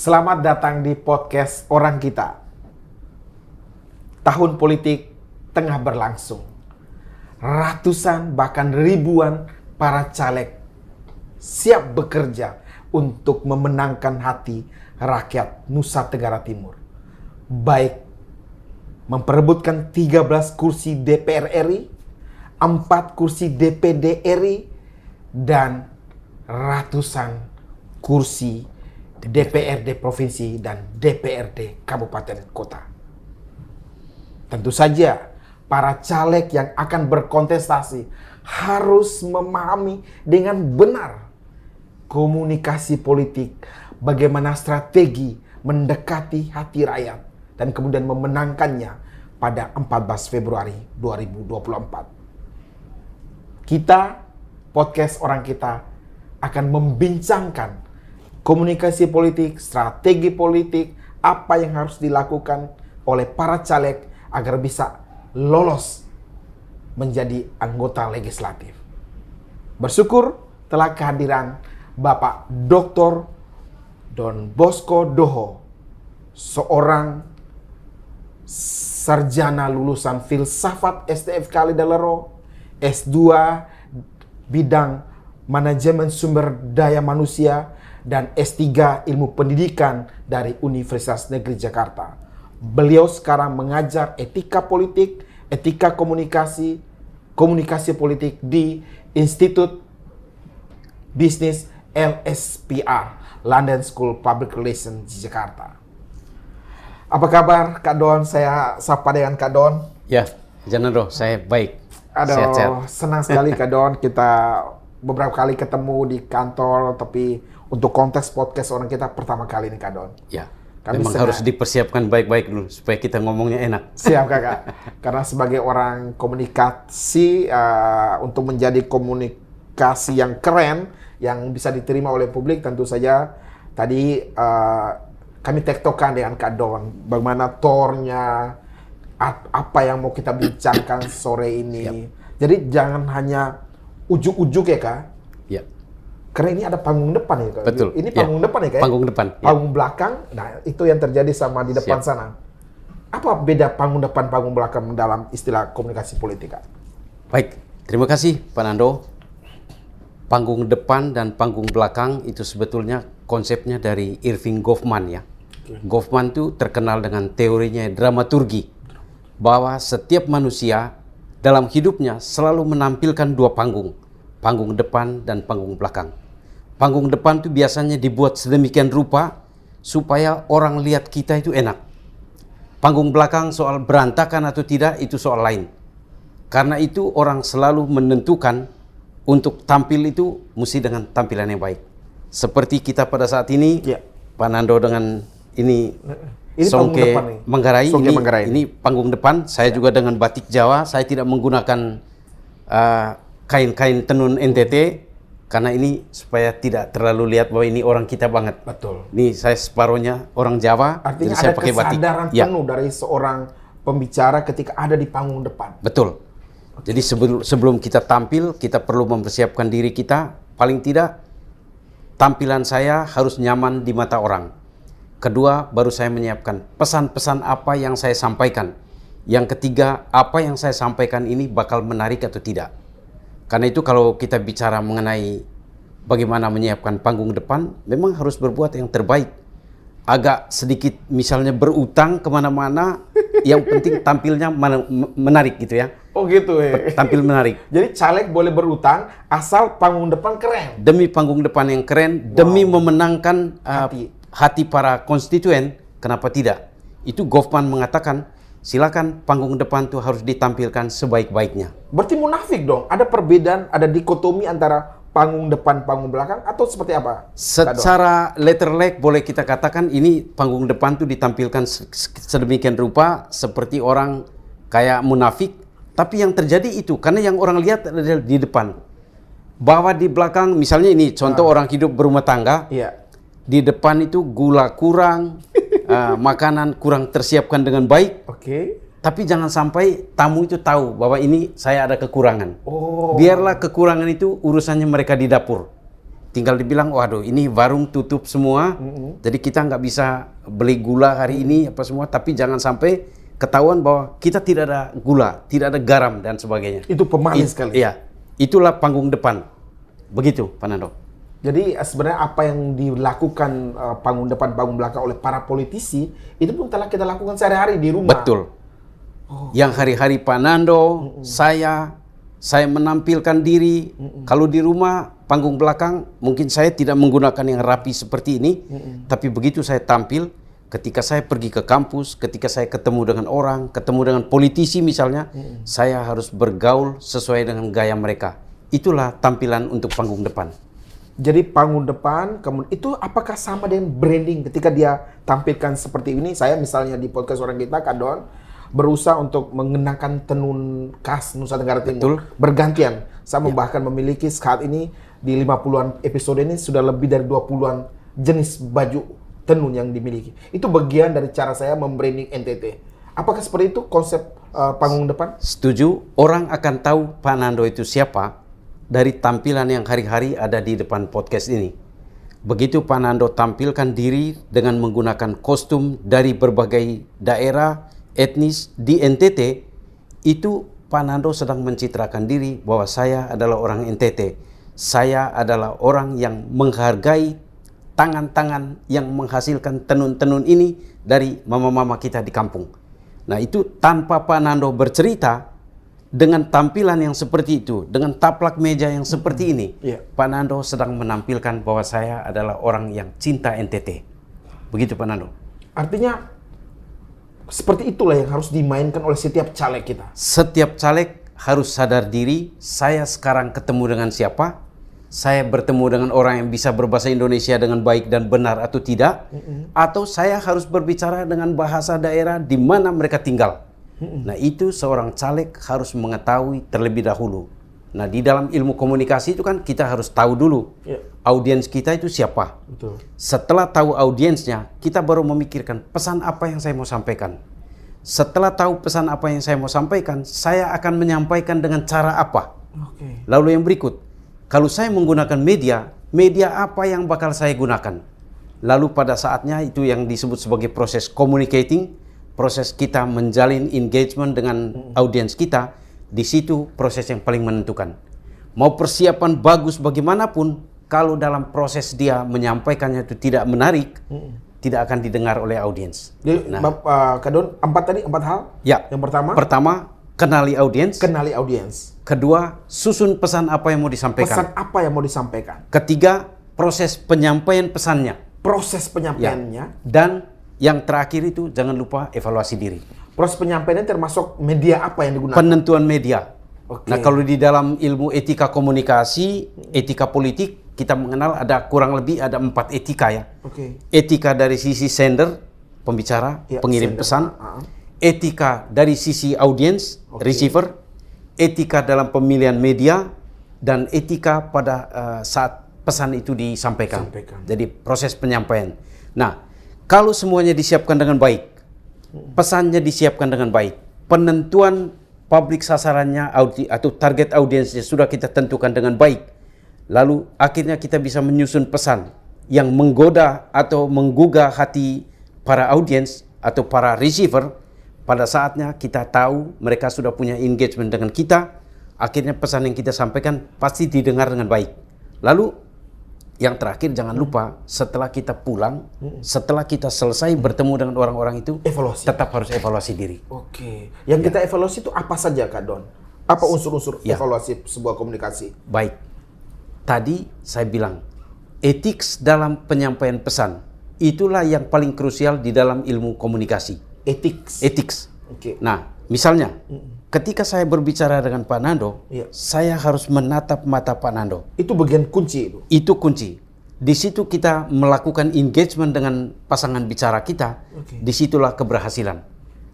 Selamat datang di podcast Orang Kita. Tahun politik tengah berlangsung. Ratusan bahkan ribuan para caleg siap bekerja untuk memenangkan hati rakyat Nusa Tenggara Timur. Baik memperebutkan 13 kursi DPR RI, 4 kursi DPD RI, dan ratusan kursi DPRD Provinsi dan DPRD Kabupaten Kota. Tentu saja para caleg yang akan berkontestasi harus memahami dengan benar komunikasi politik, bagaimana strategi mendekati hati rakyat dan kemudian memenangkannya pada 14 Februari 2024. Kita, podcast Orang Kita, akan membincangkan komunikasi politik, strategi politik, apa yang harus dilakukan oleh para caleg agar bisa lolos menjadi anggota legislatif. Bersyukur telah kehadiran Bapak Dr. Don Bosco Doho, seorang sarjana lulusan filsafat STF Kalidelero, S2 bidang manajemen sumber daya manusia, dan S3 Ilmu Pendidikan dari Universitas Negeri Jakarta. Beliau sekarang mengajar etika politik, etika komunikasi, komunikasi politik di Institut Bisnis LSPR, London School Public Relations di Jakarta. Apa kabar Kak Don? Saya sapa dengan Kak Don. Ya, Janando, saya baik. Aduh, senang sekali Kak Don. Kita beberapa kali ketemu di kantor, tapi untuk konteks podcast Orang Kita pertama kali nih Kak Don. Ya, memang harus dipersiapkan baik-baik dulu supaya kita ngomongnya enak. Siap Kakak. Karena sebagai orang komunikasi, untuk menjadi komunikasi yang keren, yang bisa diterima oleh publik, tentu saja tadi kami tektokan dengan Kak Don. Bagaimana tornya, apa yang mau kita bincangkan sore ini. Siap. Jadi jangan hanya ujuk-ujuk ya Kak. Ya. Karena ini ada panggung depan ya Kak. Betul. Ini panggung depan ya Kak. Panggung depan. Panggung belakang, nah itu yang terjadi sama di depan sana. Apa beda panggung depan, panggung belakang dalam istilah komunikasi politik Kak? Baik, terima kasih Pak Nando. Panggung depan dan panggung belakang itu sebetulnya konsepnya dari Irving Goffman ya. Goffman itu terkenal dengan teorinya dramaturgi, bahwa setiap manusia dalam hidupnya selalu menampilkan dua panggung, panggung depan dan panggung belakang. Panggung depan itu biasanya dibuat sedemikian rupa supaya orang lihat kita itu enak. Panggung belakang soal berantakan atau tidak itu soal lain. Karena itu orang selalu menentukan untuk tampil itu mesti dengan tampilan yang baik. Seperti kita pada saat ini, ya. Pak Nando dengan ini Songke Manggarai, ini panggung depan. Saya juga dengan batik Jawa, saya tidak menggunakan kain-kain tenun NTT. Karena ini supaya tidak terlalu lihat bahwa ini orang kita banget. Betul. Ini saya separuhnya orang Jawa. Artinya jadi saya ada pakai batik. Kesadaran penuh dari seorang pembicara ketika ada di panggung depan. Betul. Jadi sebelum kita tampil, kita perlu mempersiapkan diri kita. Paling tidak, tampilan saya harus nyaman di mata orang. Kedua, baru saya menyiapkan pesan-pesan apa yang saya sampaikan. Yang ketiga, apa yang saya sampaikan ini bakal menarik atau tidak. Karena itu kalau kita bicara mengenai bagaimana menyiapkan panggung depan, memang harus berbuat yang terbaik. Agak sedikit misalnya berutang kemana-mana, yang penting tampilnya menarik gitu ya. Oh gitu ya. Tampil menarik. Jadi caleg boleh berutang asal panggung depan keren. Demi panggung depan yang keren, demi memenangkan hati para konstituen, kenapa tidak? Itu Goffman mengatakan, silakan panggung depan tuh harus ditampilkan sebaik-baiknya. Berarti munafik dong? Ada perbedaan, ada dikotomi antara panggung depan, panggung belakang, atau seperti apa? Secara letter leg boleh kita katakan ini panggung depan tuh ditampilkan sedemikian rupa seperti orang kayak munafik. Tapi yang terjadi itu, karena yang orang lihat adalah di depan. Bahwa di belakang, misalnya ini contoh orang hidup berumah tangga. Iya. Di depan itu gula kurang, makanan kurang tersiapkan dengan baik. Oke. Tapi jangan sampai tamu itu tahu bahwa ini saya ada kekurangan. Oh. Biarlah kekurangan itu urusannya mereka di dapur. tinggal dibilang, waduh ini warung tutup semua, jadi kita nggak bisa beli gula hari ini apa semua, tapi jangan sampai ketahuan bahwa kita tidak ada gula, tidak ada garam dan sebagainya. Itu pemanis sekali. Iya, itulah panggung depan. Begitu, Pak Nando. Jadi sebenarnya apa yang dilakukan panggung depan, panggung belakang oleh para politisi, itu pun telah kita lakukan sehari-hari di rumah. Betul. Yang hari-hari Pak Nando, saya menampilkan diri. Kalau di rumah, panggung belakang, mungkin saya tidak menggunakan yang rapi seperti ini, tapi begitu saya tampil, ketika saya pergi ke kampus, ketika saya ketemu dengan orang, ketemu dengan politisi misalnya, saya harus bergaul sesuai dengan gaya mereka. Itulah tampilan untuk panggung depan. Jadi panggung depan, kemudian itu apakah sama dengan branding ketika dia tampilkan seperti ini? Saya misalnya di podcast Orang Kita, Kak Don, berusaha untuk mengenakan tenun khas Nusa Tenggara Timur. Betul. Bergantian. Saya bahkan memiliki saat ini di 50-an episode ini sudah lebih dari 20-an jenis baju tenun yang dimiliki. Itu bagian dari cara saya membranding NTT. Apakah seperti itu konsep panggung depan? Setuju. Orang akan tahu Pak Nando itu siapa dari tampilan yang hari-hari ada di depan podcast ini. Begitu Pak Nando tampilkan diri dengan menggunakan kostum dari berbagai daerah, etnis di NTT, itu Pak Nando sedang mencitrakan diri bahwa saya adalah orang NTT. Saya adalah orang yang menghargai tangan-tangan yang menghasilkan tenun-tenun ini dari mama-mama kita di kampung. Nah itu tanpa Pak Nando bercerita, dengan tampilan yang seperti itu, dengan taplak meja yang seperti ini, Pak Nando sedang menampilkan bahwa saya adalah orang yang cinta NTT. Begitu Pak Nando. Artinya seperti itulah yang harus dimainkan oleh setiap caleg kita. Setiap caleg harus sadar diri, saya sekarang ketemu dengan siapa, saya bertemu dengan orang yang bisa berbahasa Indonesia dengan baik dan benar atau tidak, atau saya harus berbicara dengan bahasa daerah di mana mereka tinggal. Nah itu seorang caleg harus mengetahui terlebih dahulu. Nah di dalam ilmu komunikasi itu kan kita harus tahu dulu audiens kita itu siapa. Betul. Setelah tahu audiensnya, kita baru memikirkan pesan apa yang saya mau sampaikan. Setelah tahu pesan apa yang saya mau sampaikan, saya akan menyampaikan dengan cara apa. Lalu yang berikut, kalau saya menggunakan media apa yang bakal saya gunakan? Lalu pada saatnya itu yang disebut sebagai proses communicating, proses kita menjalin engagement dengan audiens kita, di situ proses yang paling menentukan. Mau persiapan bagus bagaimanapun, kalau dalam proses dia menyampaikannya itu tidak menarik, tidak akan didengar oleh audiens. Jadi, Kak Don, empat hal? Ya. Yang pertama, kenali audiens. Kenali audiens. Kedua, susun pesan apa yang mau disampaikan. Pesan apa yang mau disampaikan. Ketiga, proses penyampaian pesannya. Proses penyampaiannya. Dan yang terakhir itu jangan lupa evaluasi diri. Proses penyampaiannya termasuk media apa yang digunakan? Penentuan media. Nah kalau di dalam ilmu etika komunikasi, etika politik, kita mengenal ada kurang lebih ada 4 etika ya. Etika dari sisi sender, pembicara, pengirim pesan. Etika dari sisi audiens, receiver. Etika dalam pemilihan media. Dan etika pada saat pesan itu disampaikan. Jadi proses penyampaian. Nah, kalau semuanya disiapkan dengan baik, pesannya disiapkan dengan baik, penentuan publik sasarannya atau target audiensnya sudah kita tentukan dengan baik, lalu akhirnya kita bisa menyusun pesan yang menggoda atau menggugah hati para audiens atau para receiver. Pada saatnya kita tahu mereka sudah punya engagement dengan kita, akhirnya pesan yang kita sampaikan pasti didengar dengan baik. Lalu yang terakhir jangan lupa, setelah kita pulang, setelah kita selesai bertemu dengan orang-orang itu, tetap harus evaluasi diri. Yang kita evaluasi itu apa saja Kak Don? Apa unsur-unsur evaluasi sebuah komunikasi? Baik, tadi saya bilang, etik dalam penyampaian pesan, itulah yang paling krusial di dalam ilmu komunikasi. Etik. Nah, misalnya, ketika saya berbicara dengan Pak Nando, saya harus menatap mata Pak Nando. Itu bagian kunci itu? Itu kunci. Di situ kita melakukan engagement dengan pasangan bicara kita, disitulah keberhasilan.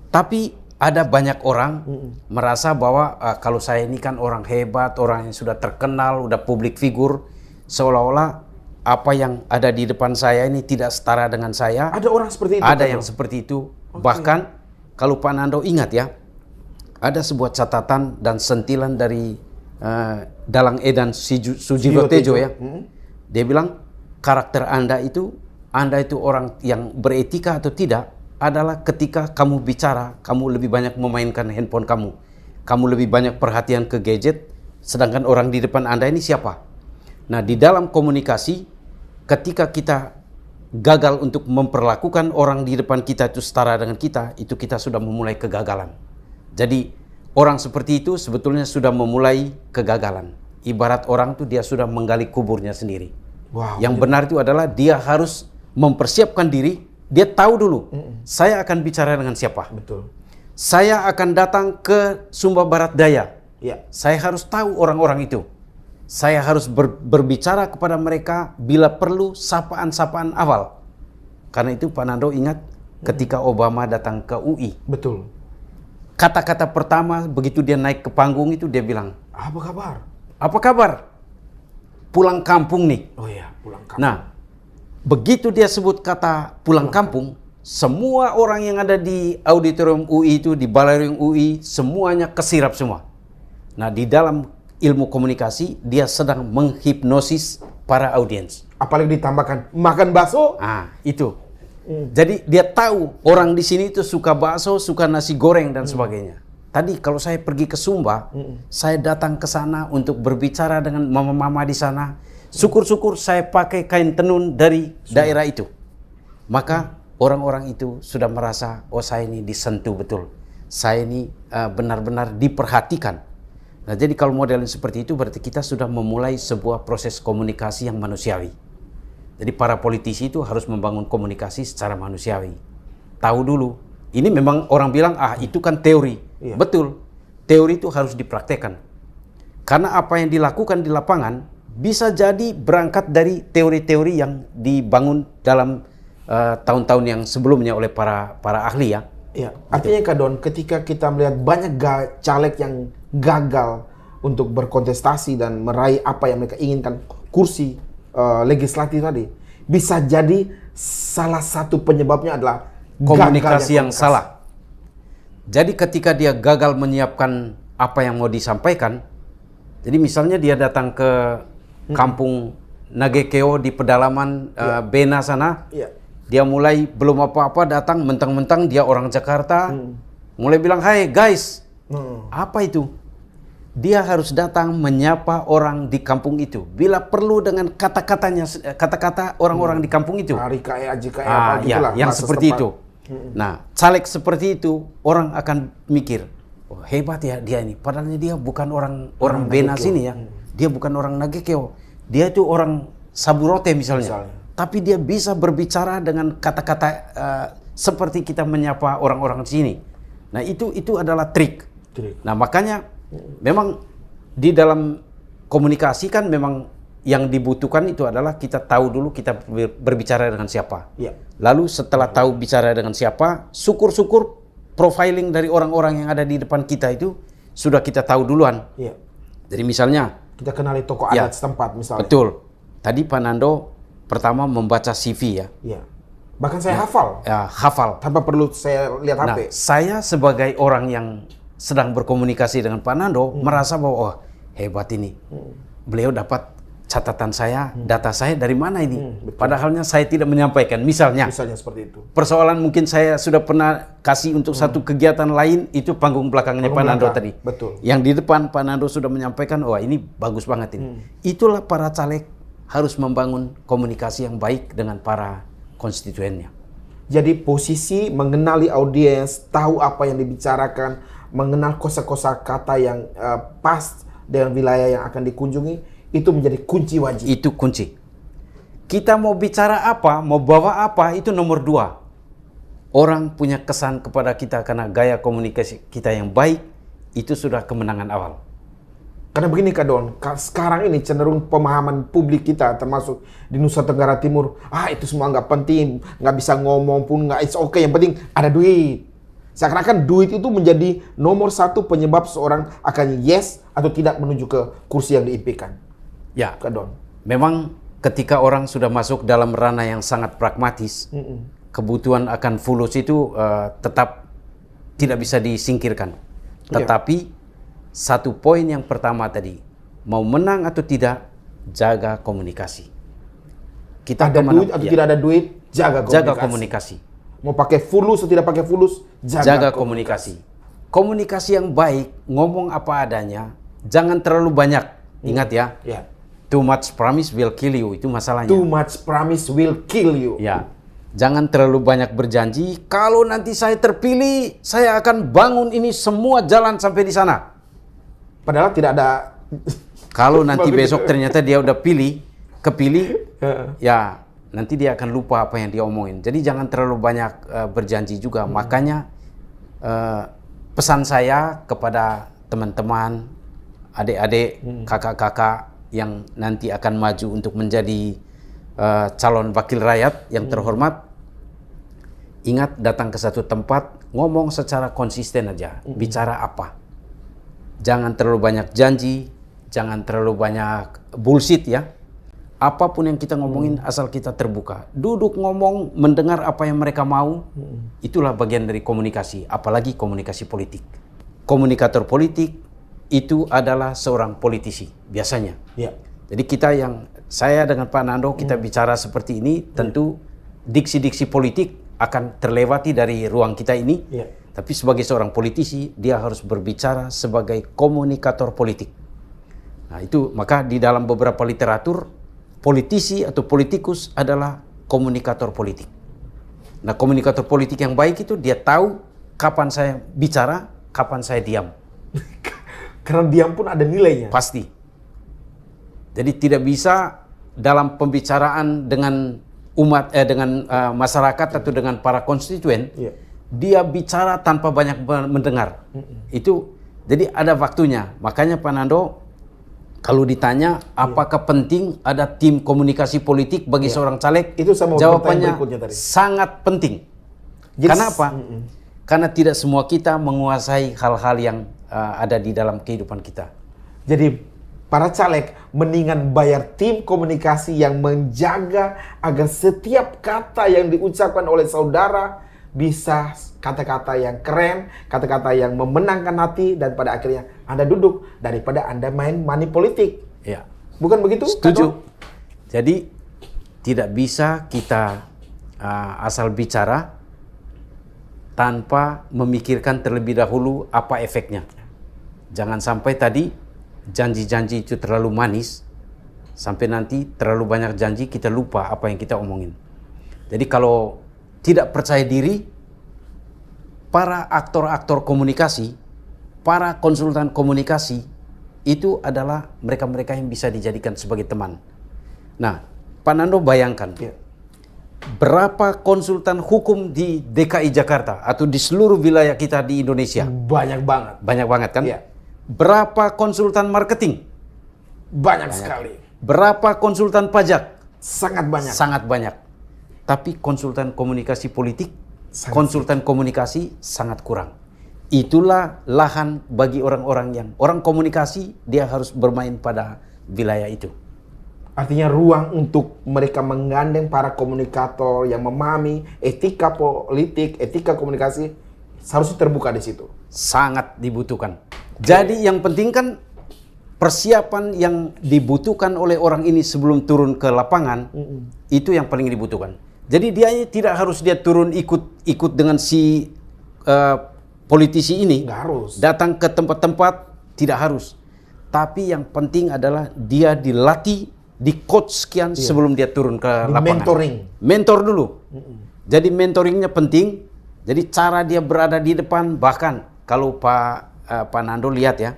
Tapi ada banyak orang merasa bahwa kalau saya ini kan orang hebat, orang yang sudah terkenal, udah public figure, seolah-olah apa yang ada di depan saya ini tidak setara dengan saya. Ada orang seperti itu? Ada yang seperti itu. Bahkan kalau Pak Nando ingat ya, ada sebuah catatan dan sentilan dari Dalang Edan Sujiwo Tejo ya. Dia bilang karakter Anda itu orang yang beretika atau tidak adalah ketika kamu bicara, kamu lebih banyak memainkan handphone kamu. Kamu lebih banyak perhatian ke gadget, sedangkan orang di depan Anda ini siapa? Nah, di dalam komunikasi, ketika kita gagal untuk memperlakukan orang di depan kita itu setara dengan kita, itu kita sudah memulai kegagalan. Jadi, orang seperti itu sebetulnya sudah memulai kegagalan. Ibarat orang itu dia sudah menggali kuburnya sendiri. Wow, yang benar itu adalah dia harus mempersiapkan diri, dia tahu dulu, saya akan bicara dengan siapa. Betul. Saya akan datang ke Sumba Barat Daya. Ya. Saya harus tahu orang-orang itu. Saya harus berbicara kepada mereka bila perlu sapaan-sapaan awal. Karena itu Pak Nando ingat ketika Obama datang ke UI. Betul. Kata-kata pertama begitu dia naik ke panggung itu dia bilang, Apa kabar? apa kabar? Pulang kampung nih. Oh iya, pulang kampung. Nah, begitu dia sebut kata pulang kampung, semua orang yang ada di auditorium UI itu, di ballroom UI, semuanya kesirap semua. Nah, di dalam ilmu komunikasi, dia sedang menghipnosis para audiens. Apalagi ditambahkan makan bakso. Ah, itu. Jadi dia tahu orang di sini itu suka bakso, suka nasi goreng dan sebagainya. Tadi kalau saya pergi ke Sumba, saya datang ke sana untuk berbicara dengan mama-mama di sana. Syukur-syukur saya pakai kain tenun dari daerah itu. Maka orang-orang itu sudah merasa, oh saya ini disentuh betul. Saya ini benar-benar diperhatikan. Nah, jadi kalau modelnya seperti itu berarti kita sudah memulai sebuah proses komunikasi yang manusiawi. Jadi para politisi itu harus membangun komunikasi secara manusiawi. Tahu dulu, ini memang orang bilang, itu kan teori. Iya. Betul, teori itu harus dipraktekkan. Karena apa yang dilakukan di lapangan bisa jadi berangkat dari teori-teori yang dibangun dalam tahun-tahun yang sebelumnya oleh para ahli ya. Ya, artinya Kak Don, ketika kita melihat banyak caleg yang gagal untuk berkontestasi dan meraih apa yang mereka inginkan, kursi legislatif tadi, bisa jadi salah satu penyebabnya adalah komunikasi yang salah. Jadi ketika dia gagal menyiapkan apa yang mau disampaikan, jadi misalnya dia datang ke kampung Nagekeo di pedalaman Bena sana, dia mulai belum apa-apa datang, mentang-mentang dia orang Jakarta, mulai bilang, hai guys, apa itu? Dia harus datang menyapa orang di kampung itu. Bila perlu dengan kata-kata orang-orang di kampung itu. Yang seperti itu. Nah, caleg seperti itu, orang akan mikir, oh, hebat ya dia ini. Padahal dia bukan orang Bena sini ya. Dia bukan orang Nagekeo. Dia itu orang Saburote misalnya. Tapi dia bisa berbicara dengan kata-kata seperti kita menyapa orang-orang sini. Nah, itu adalah trik. Nah, makanya memang di dalam komunikasi kan memang yang dibutuhkan itu adalah kita tahu dulu kita berbicara dengan siapa. Ya. Lalu setelah tahu bicara dengan siapa, syukur-syukur profiling dari orang-orang yang ada di depan kita itu sudah kita tahu duluan. Ya. Jadi misalnya kita kenali tokoh adat setempat misalnya. Betul. Tadi Pak Nando pertama membaca CV ya. Ya. Bahkan saya hafal. Ya, hafal. Tanpa perlu saya lihat HP. Nah, saya sebagai orang yang sedang berkomunikasi dengan Pak Nando merasa bahwa oh, hebat ini. Beliau dapat catatan saya, data saya dari mana ini? Padahalnya saya tidak menyampaikan. Misalnya seperti itu. Persoalan mungkin saya sudah pernah kasih untuk satu kegiatan lain, itu panggung belakangnya Pak Nando tadi. Betul. Yang di depan Pak Nando sudah menyampaikan, wah ini bagus banget ini. Itulah para caleg harus membangun komunikasi yang baik dengan para konstituennya. Jadi posisi mengenali audiens, tahu apa yang dibicarakan, mengenal kosa-kosa kata yang pas dengan wilayah yang akan dikunjungi, itu menjadi kunci wajib. Itu kunci. Kita mau bicara apa, mau bawa apa, itu nomor 2. Orang punya kesan kepada kita karena gaya komunikasi kita yang baik, itu sudah kemenangan awal. Karena begini Kak Don, sekarang ini cenderung pemahaman publik kita, termasuk di Nusa Tenggara Timur, itu semua nggak penting, nggak bisa ngomong pun nggak, it's okay, yang penting ada duit. Seakan-akan duit itu menjadi nomor 1 penyebab seorang akan yes atau tidak menuju ke kursi yang diimpikan. Ya, Kak Don. Memang ketika orang sudah masuk dalam ranah yang sangat pragmatis, kebutuhan akan fulus itu tetap tidak bisa disingkirkan. Tetapi satu poin yang pertama tadi, mau menang atau tidak, jaga komunikasi. Kita ada duit atau tidak ada duit, jaga komunikasi. Jaga komunikasi. Mau pakai fulus atau tidak pakai fulus, Jaga komunikasi. Komunikasi yang baik, ngomong apa adanya, jangan terlalu banyak. Ingat ya, too much promise will kill you, itu masalahnya. Too much promise will kill you. Ya, jangan terlalu banyak berjanji. Kalau nanti saya terpilih, saya akan bangun ini semua jalan sampai di sana. Padahal tidak ada. Kalau nanti besok ternyata dia udah kepilih, ya nanti dia akan lupa apa yang dia omongin. Jadi jangan terlalu banyak berjanji juga. Makanya pesan saya kepada teman-teman, adik-adik, kakak-kakak yang nanti akan maju untuk menjadi calon wakil rakyat yang terhormat, ingat datang ke satu tempat, ngomong secara konsisten aja, bicara apa. Jangan terlalu banyak janji, jangan terlalu banyak bullshit ya. Apapun yang kita ngomongin asal kita terbuka. Duduk ngomong, mendengar apa yang mereka mau, itulah bagian dari komunikasi, apalagi komunikasi politik. Komunikator politik itu adalah seorang politisi, biasanya. Ya. Jadi saya dengan Pak Nando, kita bicara seperti ini, tentu diksi-diksi politik akan terlewati dari ruang kita ini. Ya. Tapi sebagai seorang politisi, dia harus berbicara sebagai komunikator politik. Nah itu, maka di dalam beberapa literatur, politisi atau politikus adalah komunikator politik. Nah, komunikator politik yang baik itu dia tahu kapan saya bicara, kapan saya diam. Karena diam pun ada nilainya. Pasti. Jadi tidak bisa dalam pembicaraan dengan masyarakat atau dengan para konstituen, dia bicara tanpa banyak mendengar. Itu jadi ada waktunya. Makanya Pak Nando, kalau ditanya apakah penting ada tim komunikasi politik bagi seorang caleg, itu sama jawabannya tadi. Sangat penting. Jadi, karena apa? Karena tidak semua kita menguasai hal-hal yang ada di dalam kehidupan kita. Jadi para caleg mendingan bayar tim komunikasi yang menjaga agar setiap kata yang diucapkan oleh saudara bisa kata-kata yang keren, kata-kata yang memenangkan hati, dan pada akhirnya Anda duduk daripada Anda main money politik. Ya. Bukan begitu? Setuju. Jadi tidak bisa kita asal bicara tanpa memikirkan terlebih dahulu apa efeknya. Jangan sampai tadi janji-janji itu terlalu manis, sampai nanti terlalu banyak janji kita lupa apa yang kita omongin. Jadi kalau tidak percaya diri, para aktor-aktor komunikasi, para konsultan komunikasi, itu adalah mereka-mereka yang bisa dijadikan sebagai teman. Nah, Pak Nando bayangkan, berapa konsultan hukum di DKI Jakarta atau di seluruh wilayah kita di Indonesia? Banyak banget. Banyak banget kan? Iya. Berapa konsultan marketing? Banyak sekali. Berapa konsultan pajak? Sangat banyak. Sangat banyak. Tapi konsultan komunikasi politik, konsultan komunikasi sangat kurang. Itulah lahan bagi orang-orang yang orang komunikasi, dia harus bermain pada wilayah itu. Artinya ruang untuk mereka menggandeng para komunikator yang memahami etika politik, etika komunikasi seharusnya terbuka di situ. Sangat dibutuhkan. Jadi yang penting kan persiapan yang dibutuhkan oleh orang ini sebelum turun ke lapangan, itu yang paling dibutuhkan. Jadi dia tidak harus dia turun ikut dengan si politisi ini. Nggak harus. Datang ke tempat-tempat, tidak harus. Tapi yang penting adalah dia dilatih, di coach sekian sebelum dia turun ke lapangan. Mentoring. Mentor dulu. Jadi mentoringnya penting. Jadi cara dia berada di depan, bahkan kalau Pak Nando lihat ya,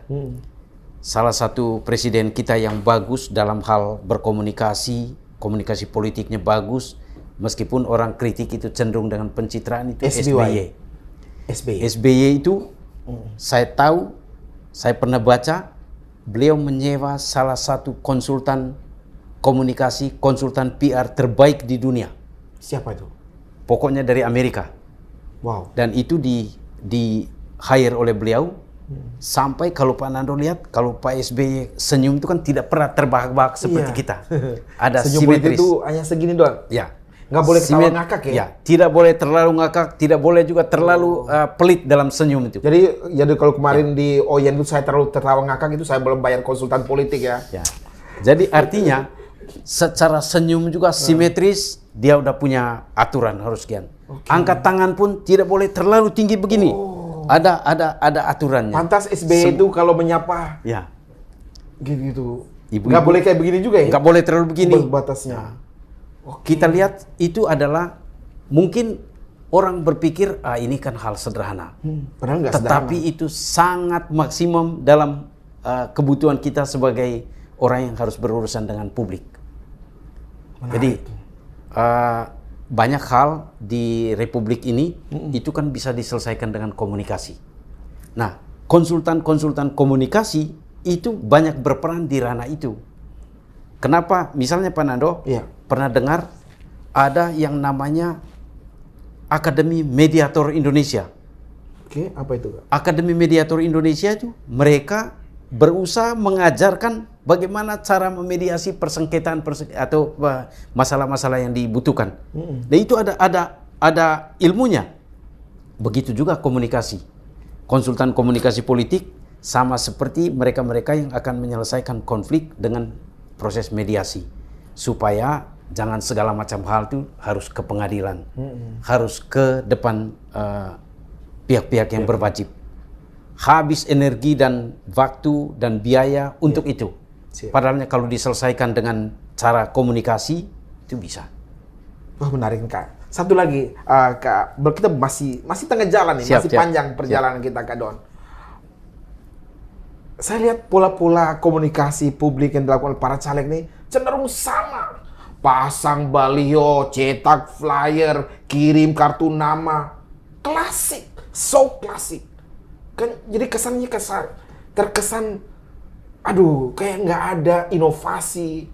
salah satu presiden kita yang bagus dalam hal berkomunikasi, komunikasi politiknya bagus, meskipun orang kritik itu cenderung dengan pencitraan, itu SBY. SBY itu saya tahu, saya pernah baca, beliau menyewa salah satu konsultan komunikasi, konsultan PR terbaik di dunia. Siapa itu? Pokoknya dari Amerika. Wow. Dan itu di hire oleh beliau. Sampai kalau Pak Nando lihat, kalau Pak SBY senyum itu kan tidak pernah terbahak-bahak seperti kita. Ada senyum simetris. itu hanya segini doang. Ya. Nggak boleh ketawa ngakak ya? Ya, tidak boleh terlalu ngakak, tidak boleh juga terlalu pelit dalam senyum itu. Jadi kalau kemarin di Oyen itu saya terlalu tertawa ngakak, itu saya belum bayar konsultan politik ya. Ya. Jadi artinya secara senyum juga simetris, dia udah punya aturan harus sekian. Angkat tangan pun tidak boleh terlalu tinggi begini. Ada aturannya. Pantas SBY itu kalau menyapa Ya. gitu. Ibu-ibu Nggak boleh kayak begini juga ya? nggak boleh terlalu begini. Batasnya. Kita lihat itu adalah mungkin orang berpikir ini kan hal sederhana. Padahal nggak Tetapi sederhana. itu sangat maksimum dalam kebutuhan kita sebagai orang yang harus berurusan dengan publik. Jadi banyak hal di Republik ini itu kan bisa diselesaikan dengan komunikasi. Nah, konsultan-konsultan komunikasi itu banyak berperan di ranah itu. Kenapa? Misalnya Pak Nando pernah dengar ada yang namanya Akademi Mediator Indonesia. Oke, apa itu, Kak? Akademi Mediator Indonesia itu mereka berusaha mengajarkan bagaimana cara memediasi persengketaan atau masalah-masalah yang dibutuhkan. Dan itu ada ilmunya. Begitu juga komunikasi. Konsultan komunikasi politik sama seperti mereka-mereka yang akan menyelesaikan konflik dengan proses mediasi. Supaya jangan segala macam hal itu harus ke pengadilan. Harus ke depan pihak-pihak yang berwajib. Habis energi dan waktu dan biaya untuk itu. Padahal kalau diselesaikan dengan cara komunikasi itu bisa. Wah, menarik, Kak. Satu lagi, Kak, kita masih tengah jalan nih, masih panjang perjalanan kita, Kak Don. Saya lihat pola-pola komunikasi publik yang dilakukan para caleg nih cenderung sama. Pasang baliho, cetak flyer, kirim kartu nama. Klasik, so klasik. Kan jadi kesannya terkesan aduh, kayak nggak ada inovasi.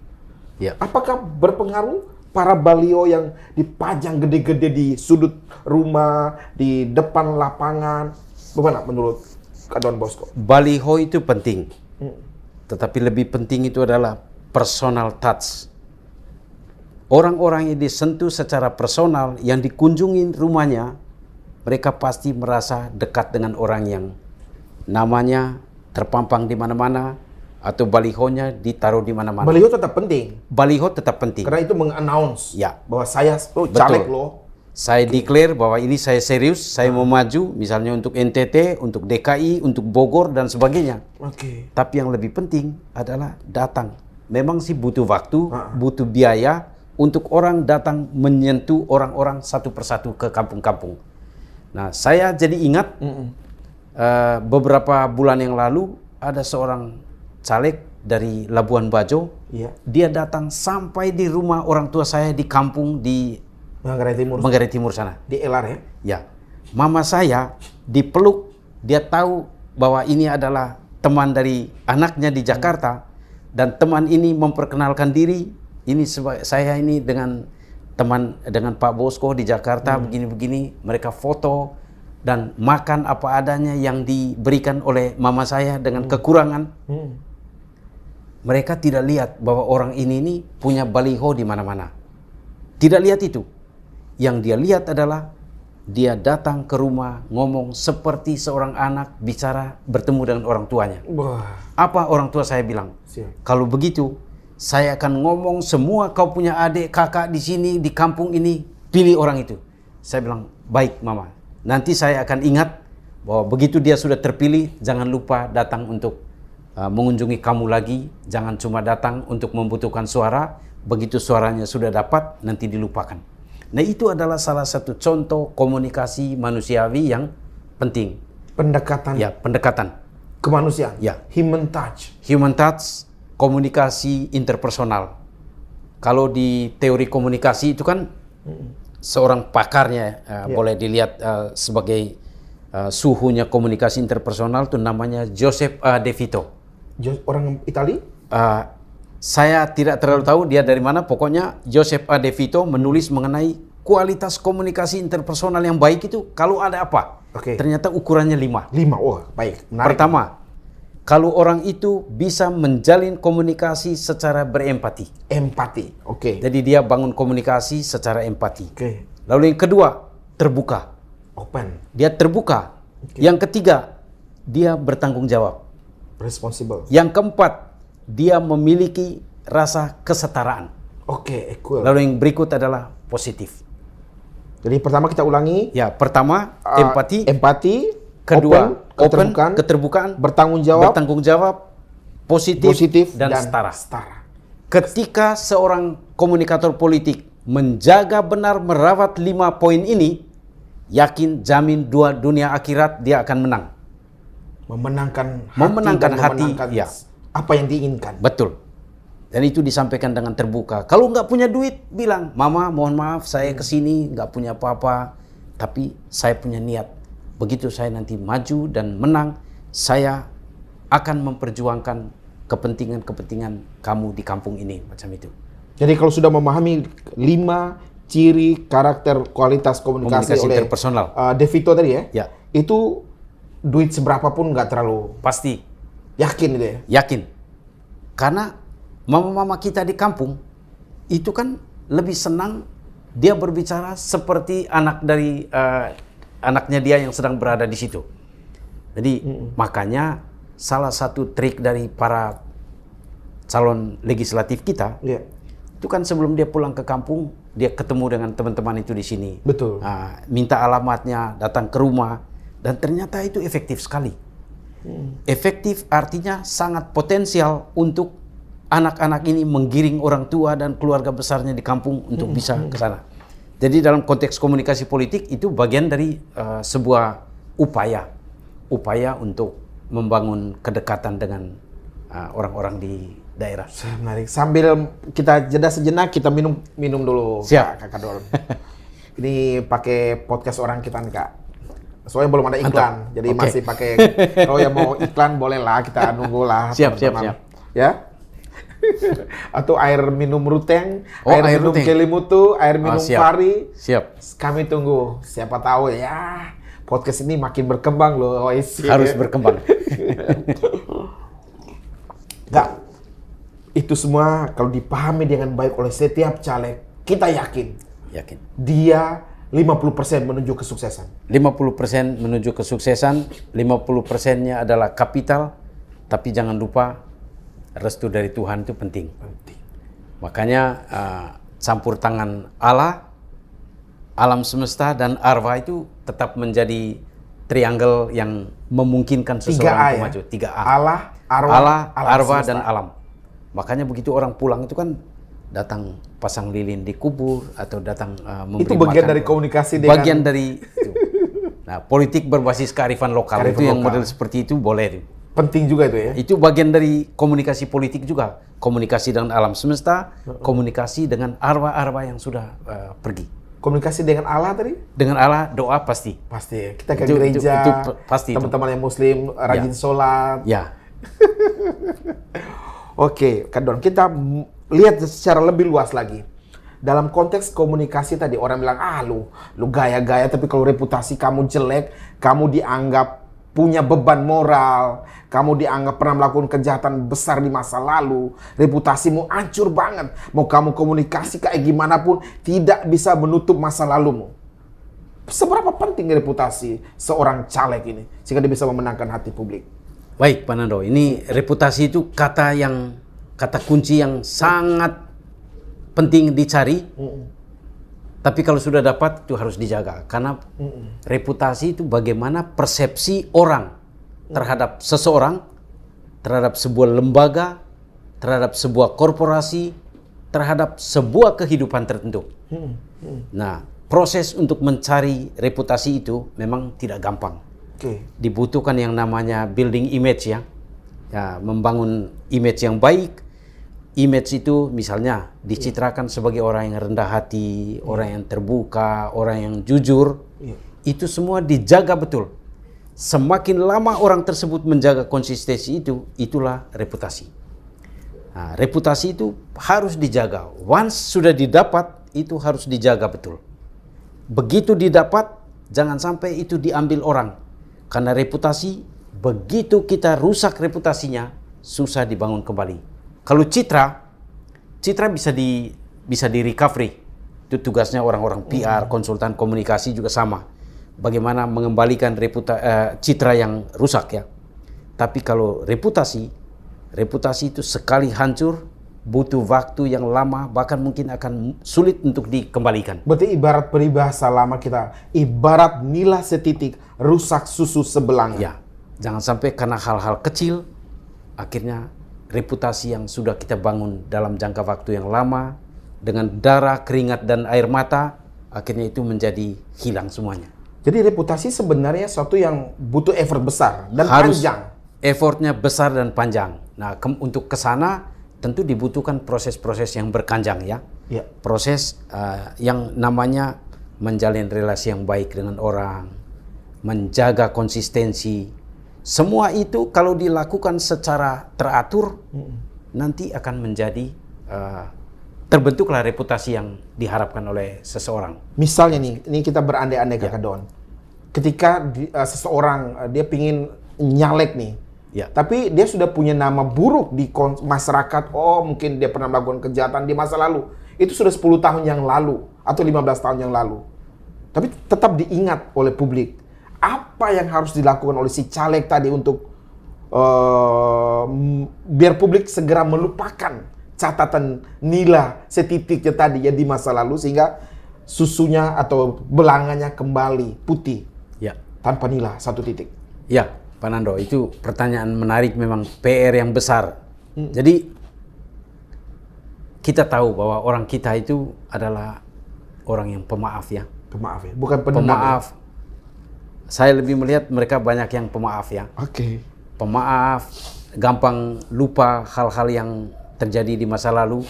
Apakah berpengaruh para baliho yang dipajang gede-gede di sudut rumah, di depan lapangan? Bagaimana menurut Kak Don Bosco? Baliho itu penting. Tetapi lebih penting itu adalah personal touch. Orang-orang yang disentuh secara personal, yang dikunjungi rumahnya, mereka pasti merasa dekat dengan orang yang namanya terpampang di mana-mana atau balihonya ditaruh di mana-mana. Baliho tetap penting. Baliho tetap penting. Karena itu meng-announce bahwa saya caleg loh. Saya declare bahwa ini saya serius, saya mau maju, misalnya untuk NTT, untuk DKI, untuk Bogor dan sebagainya. Tapi yang lebih penting adalah datang. Memang sih butuh waktu, butuh biaya untuk orang datang menyentuh orang-orang satu persatu ke kampung-kampung. Nah, saya jadi ingat beberapa bulan yang lalu ada seorang caleg dari Labuan Bajo. Dia datang sampai di rumah orang tua saya di kampung di Manggarai Timur sana. Di LR ya? Ya. Mama saya dipeluk, dia tahu bahwa ini adalah teman dari anaknya di Jakarta dan teman ini memperkenalkan diri, ini saya ini dengan teman dengan Pak Bosco di Jakarta begini-begini, mereka foto dan makan apa adanya yang diberikan oleh mama saya dengan kekurangan. Mereka tidak lihat bahwa orang ini punya baliho di mana-mana. Tidak lihat itu. Yang dia lihat adalah dia datang ke rumah ngomong seperti seorang anak bicara bertemu dengan orang tuanya. Apa orang tua saya bilang? Kalau begitu, saya akan ngomong semua kau punya adik, kakak di sini, di kampung ini, pilih orang itu. Saya bilang, baik mama. Nanti saya akan ingat bahwa begitu dia sudah terpilih, jangan lupa datang untuk mengunjungi kamu lagi. Jangan cuma datang untuk membutuhkan suara. Begitu suaranya sudah dapat, nanti dilupakan. Nah, itu adalah salah satu contoh komunikasi manusiawi yang penting. Pendekatan. Ya, pendekatan. Kemanusiaan. Ya. Human touch. Human touch, komunikasi interpersonal. Kalau di teori komunikasi itu kan seorang pakarnya boleh dilihat sebagai suhunya komunikasi interpersonal itu namanya Joseph A. De Vito. Orang Itali? Saya tidak terlalu tahu dia dari mana, pokoknya Joseph A. De Vito menulis mengenai kualitas komunikasi interpersonal yang baik itu kalau ada apa? Ternyata ukurannya 5. 5, oh baik. Menarik. Pertama, kalau orang itu bisa menjalin komunikasi secara berempati. Empati, Jadi dia bangun komunikasi secara empati. Lalu yang kedua, terbuka. Open. Dia terbuka. Yang ketiga, dia bertanggung jawab. Responsible. Yang keempat, dia memiliki rasa kesetaraan. Oke, cool. Lalu yang berikut adalah positif. Jadi pertama kita ulangi. Ya, pertama empati, kedua open, keterbukaan, bertanggung jawab, positif dan setara. Ketika seorang komunikator politik menjaga benar merawat 5 poin ini, yakin jamin dunia akhirat dia akan menang. Memenangkan hati, ya. Apa yang diinginkan. Betul. Dan itu disampaikan dengan terbuka. Kalau nggak punya duit, bilang, Mama mohon maaf saya kesini nggak punya apa-apa, tapi saya punya niat. Begitu saya nanti maju dan menang, saya akan memperjuangkan kepentingan kamu di kampung ini, macam itu. Jadi kalau sudah memahami 5 ciri karakter kualitas komunikasi oleh interpersonal, Devito tadi ya, itu duit seberapa pun nggak terlalu pasti. Yakin itu ya? Yakin. Karena mama-mama kita di kampung itu kan lebih senang dia berbicara seperti anaknya dia yang sedang berada di situ. Jadi makanya salah satu trik dari para calon legislatif kita, itu kan sebelum dia pulang ke kampung, dia ketemu dengan teman-teman itu di sini. Betul. Minta alamatnya, datang ke rumah, dan ternyata itu efektif sekali. Efektif artinya sangat potensial untuk anak-anak ini menggiring orang tua dan keluarga besarnya di kampung untuk bisa ke sana. Jadi dalam konteks komunikasi politik itu bagian dari sebuah upaya untuk membangun kedekatan dengan orang-orang di daerah. Menarik. Sambil kita jeda sejenak, kita minum dulu. Siap. Kak Dol. Ini pakai podcast orang kita nih, Kak. Soalnya belum ada iklan, jadi masih pakai. Kalau yang mau iklan boleh lah, kita nunggu lah. Siap. Ya. Atau air minum Ruteng, air minum Kelimutu, air minum Fari. Siap. Kami tunggu. Siapa tahu ya, podcast ini makin berkembang loh. Harus berkembang. Enggak. Itu semua kalau dipahami dengan baik oleh setiap caleg, kita yakin. Dia 50% menuju kesuksesan. 50% menuju kesuksesan, 50%-nya adalah kapital, tapi jangan lupa restu dari Tuhan itu penting. Makanya campur tangan Allah, alam semesta dan arwah itu tetap menjadi triangle yang memungkinkan seseorang maju. 3A. Allah, arwah dan alam. Makanya begitu orang pulang itu kan datang pasang lilin di kubur atau datang memberi itu bagian makan. Dari komunikasi dengan bagian dari itu. Nah, politik berbasis kearifan lokal itu yang model seperti itu boleh. Penting juga itu ya. Itu bagian dari komunikasi politik juga. Komunikasi dengan alam semesta, komunikasi dengan arwah-arwah yang sudah pergi. Komunikasi dengan Allah tadi? Dengan Allah, doa pasti. Pasti ya. Kita ke gereja, itu pasti teman-teman yang muslim, rajin sholat. Ya. Oke, Kak Don, kita lihat secara lebih luas lagi. Dalam konteks komunikasi tadi, orang bilang, lu gaya-gaya, tapi kalau reputasi kamu jelek, kamu dianggap punya beban moral, kamu dianggap pernah melakukan kejahatan besar di masa lalu, reputasimu hancur banget. Mau kamu komunikasi kayak gimana pun, tidak bisa menutup masa lalumu. Seberapa penting reputasi seorang caleg ini, sehingga dia bisa memenangkan hati publik? Baik, Pak Nando, ini reputasi itu kata kunci yang sangat penting dicari. Tapi kalau sudah dapat itu harus dijaga, karena reputasi itu bagaimana persepsi orang terhadap seseorang, terhadap sebuah lembaga, terhadap sebuah korporasi, terhadap sebuah kehidupan tertentu. Nah, proses untuk mencari reputasi itu memang tidak gampang. Dibutuhkan yang namanya building image ya, membangun image yang baik. Image itu misalnya dicitrakan sebagai orang yang rendah hati, orang yang terbuka, orang yang jujur. Itu semua dijaga betul. Semakin lama orang tersebut menjaga konsistensi itu, itulah reputasi. Nah, reputasi itu harus dijaga. Once sudah didapat, itu harus dijaga betul. Begitu didapat, jangan sampai itu diambil orang. Karena reputasi, begitu kita rusak reputasinya, susah dibangun kembali. Kalau citra bisa di recovery. Itu tugasnya orang-orang PR, konsultan komunikasi juga sama. Bagaimana mengembalikan citra yang rusak ya. Tapi kalau reputasi itu sekali hancur, butuh waktu yang lama, bahkan mungkin akan sulit untuk dikembalikan. Berarti ibarat peribahasa lama kita, ibarat nila setitik rusak susu sebelanga. Ya, jangan sampai karena hal-hal kecil, akhirnya reputasi yang sudah kita bangun dalam jangka waktu yang lama, dengan darah, keringat, dan air mata, akhirnya itu menjadi hilang semuanya. Jadi reputasi sebenarnya suatu yang butuh effort besar dan panjang. Effortnya besar dan panjang. Nah, untuk ke sana tentu dibutuhkan proses-proses yang berkanjang ya. Ya. Proses yang namanya menjalin relasi yang baik dengan orang, menjaga konsistensi. Semua itu kalau dilakukan secara teratur, nanti akan menjadi terbentuklah reputasi yang diharapkan oleh seseorang. Misalnya nih, ini kita berandai-andai Kakak Don. Ketika seseorang dia pingin nyalek nih, tapi dia sudah punya nama buruk di masyarakat. Oh, mungkin dia pernah melakukan kejahatan di masa lalu. Itu sudah 10 tahun yang lalu atau 15 tahun yang lalu. Tapi tetap diingat oleh publik. Apa yang harus dilakukan oleh si caleg tadi untuk biar publik segera melupakan catatan nila setitiknya tadi ya di masa lalu, sehingga susunya atau belanganya kembali putih tanpa nila satu titik. Ya, Pak Nando, itu pertanyaan menarik, memang PR yang besar. Jadi kita tahu bahwa orang kita itu adalah orang yang pemaaf ya. Pemaaf ya, bukan pendendam. Pemaaf. Ya? Saya lebih melihat mereka banyak yang pemaaf ya. Oke. Pemaaf, gampang lupa hal-hal yang terjadi di masa lalu.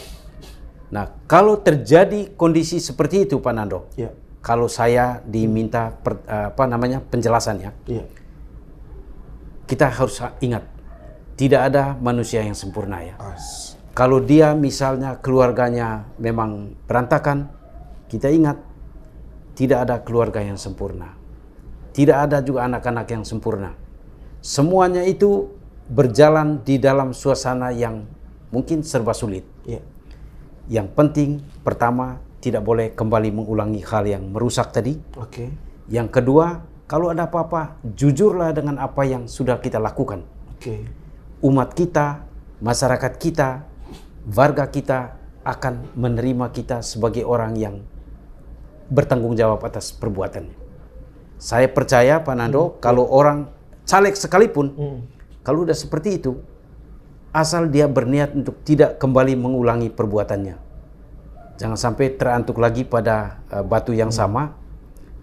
Nah, kalau terjadi kondisi seperti itu, Pak Nando, kalau saya diminta penjelasan ya. Kita harus ingat, tidak ada manusia yang sempurna ya. Kalau dia misalnya keluarganya memang berantakan, kita ingat, tidak ada keluarga yang sempurna. Tidak ada juga anak-anak yang sempurna. Semuanya itu berjalan di dalam suasana yang mungkin serba sulit. Yang penting, pertama, tidak boleh kembali mengulangi hal yang merusak tadi. Yang kedua, kalau ada apa-apa, jujurlah dengan apa yang sudah kita lakukan. Umat kita, masyarakat kita, warga kita akan menerima kita sebagai orang yang bertanggung jawab atas perbuatannya. Saya percaya, Pak Nando, kalau orang caleg sekalipun, kalau udah seperti itu, asal dia berniat untuk tidak kembali mengulangi perbuatannya. Jangan sampai terantuk lagi pada batu yang sama.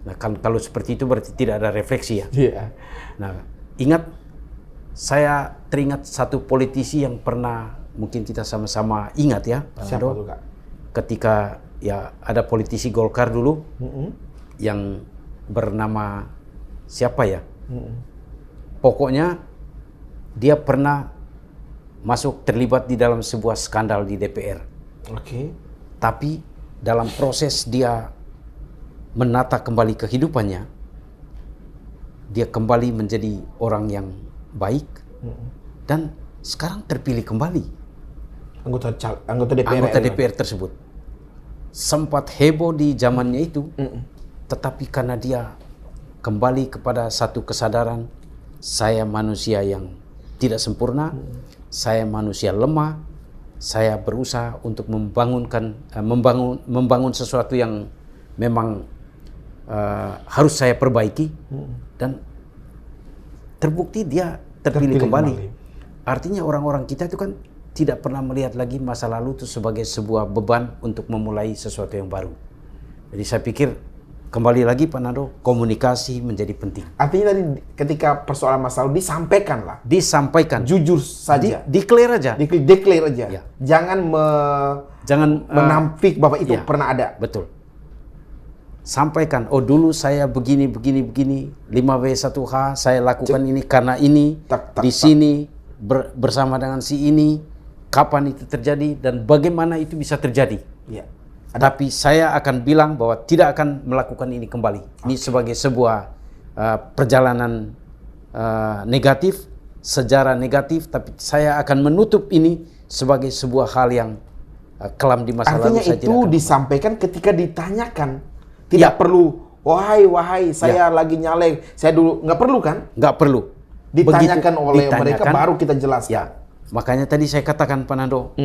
Nah, kalau seperti itu berarti tidak ada refleksi ya. Nah, ingat, saya teringat satu politisi yang pernah mungkin kita sama-sama ingat ya, Pak Siapa Nando, tuh, Kak? ketika ya ada politisi Golkar dulu yang bernama siapa ya? Pokoknya dia pernah masuk terlibat di dalam sebuah skandal di DPR. Tapi dalam proses dia menata kembali kehidupannya, dia kembali menjadi orang yang baik dan sekarang terpilih kembali. Anggota DPR tersebut. Sempat heboh di zamannya itu, tetapi karena dia kembali kepada satu kesadaran, saya manusia yang tidak sempurna, saya manusia lemah, saya berusaha untuk membangun sesuatu yang memang harus saya perbaiki, dan terbukti dia terpilih kembali. Artinya orang-orang kita itu kan tidak pernah melihat lagi masa lalu itu sebagai sebuah beban untuk memulai sesuatu yang baru. Jadi saya pikir kembali lagi, Pak Nando, komunikasi menjadi penting. Artinya tadi ketika persoalan masa lalu disampaikan lah. Disampaikan. Jujur saja. Declare aja. Declare aja. Jangan menampik bahwa itu pernah ada. Betul. Sampaikan, oh dulu saya begini, 5W1H, saya lakukan ini karena ini, di sini bersama dengan si ini, kapan itu terjadi dan bagaimana itu bisa terjadi. Tapi saya akan bilang bahwa tidak akan melakukan ini kembali. Ini sebagai sebuah perjalanan negatif, sejarah negatif, tapi saya akan menutup ini sebagai sebuah hal yang kelam di masa lalu. Artinya itu disampaikan ketika ditanyakan. Tidak perlu, wahai saya lagi nyalek, saya dulu, nggak perlu kan? Nggak perlu. Ditanyakan oleh mereka baru kita jelaskan. Makanya tadi saya katakan, Pak Nando,